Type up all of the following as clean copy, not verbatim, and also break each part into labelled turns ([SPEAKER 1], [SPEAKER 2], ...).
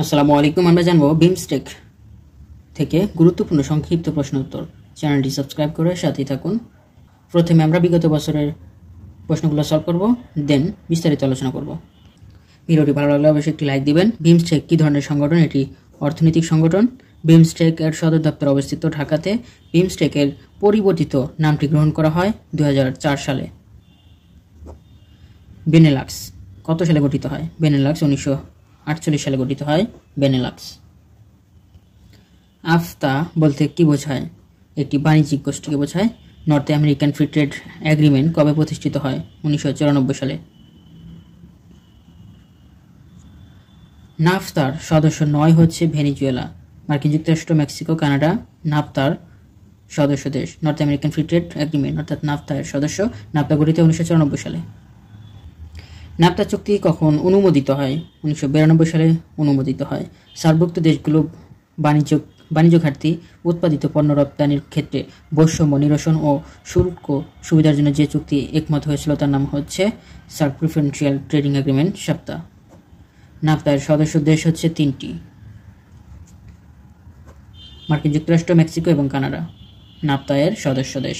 [SPEAKER 1] আসসালামু আলাইকুম। আমরা জানবো বিমস্টেক থেকে গুরুত্বপূর্ণ সংক্ষিপ্ত প্রশ্ন উত্তর। চ্যানেলটি সাবস্ক্রাইব করে সাথেই থাকুন। প্রথমে আমরা বিগত বছরের প্রশ্নগুলো সলভ করব, দেন বিস্তারিত আলোচনা করব। ভিডিওটি ভালো লাগলে অবশ্যই একটি লাইক দিবেন। বিমস্টেক কী ধরনের সংগঠন? এটি অর্থনৈতিক সংগঠন। বিমস্টেক এর সদর দপ্তর অবস্থিত ঢাকাতে। বিমস্টেকের পরিবর্তিত নামটি গ্রহণ করা হয় 2004 সালে। বেনেলাক্স কত সালে গঠিত হয়? বেনেলাক্স 1948 সালে গঠিত হয় বেনেলাক্স। আফতা বলতে কি বোঝায়? একটি বাণিজ্যিক গোষ্ঠীকে বোঝায়। North American free trade agreement কবে প্রতিষ্ঠিত হয়? 1994 সালে। নাফতার সদস্য 9 হচ্ছে ভেনেজুয়েলা। মার্কিন যুক্তরাষ্ট্র, মেক্সিকো, কানাডা নাফতার সদস্য দেশ। North American free trade agreement অর্থাৎ নাফতা এর সদস্য। নাফতা গঠিত 1994 সালে। নাফতা চুক্তি কখন অনুমোদিত হয়? 1992 সালে অনুমোদিত হয়। সার্কভুক্ত দেশগুলো বাণিজ্য ঘাটতি, উৎপাদিত পণ্য রপ্তানির ক্ষেত্রে বৈষম্য নিরসন ও শুল্ক সুবিধার জন্য যে চুক্তি একমত হয়েছিল তার নাম হচ্ছে SAARC preferential trading agreement সাপ্তা। Naphtha এর সদস্য দেশ হচ্ছে 3টি: মার্কিন যুক্তরাষ্ট্র, মেক্সিকো এবং কানাডা নাফতা এর সদস্য দেশ।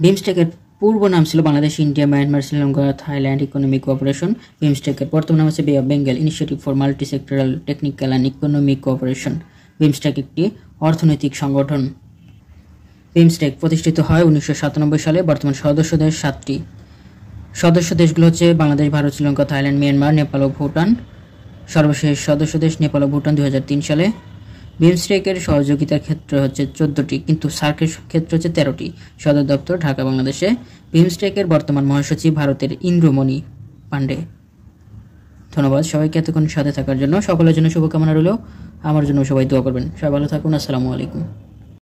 [SPEAKER 1] বিমস্টেকের পূর্ব নাম ছিল Bangladesh, India, Myanmar, Sri Lanka, Thailand economic cooperation. বিমস্টেকের বর্তমান নাম হচ্ছে Bay of Bengal Initiative for Multi Sectoral Technical and Economic Cooperation. BIMSTEC একটি অর্থনৈতিক সংগঠন। বিমস্টেক প্রতিষ্ঠিত হয় 1997 সালে। বর্তমান সদস্য দেশ 7টি। সদস্য দেশগুলো হচ্ছে বাংলাদেশ, ভারত, শ্রীলঙ্কা, থাইল্যান্ড, মিয়ানমার, নেপাল ও ভুটান। সর্বশেষ সদস্য দেশ নেপাল ও ভুটান 2003 সালে। বিমস্টেকের সহযোগিতার ক্ষেত্র হচ্ছে 14টি, কিন্তু সার্কের ক্ষেত্র হচ্ছে 13টি। সদর দপ্তর ঢাকা, বাংলাদেশে। বিমস্টেকের বর্তমান মহাসচিব ভারতের ইন্দ্রমণি পান্ডে। ধন্যবাদ সবাইকে এতক্ষণ সাথে থাকার জন্য। সকলের জন্য শুভকামনা রইল। আমার জন্য সবাই দোয়া করবেন। সবাই ভালো থাকুন। আসসালামু আলাইকুম।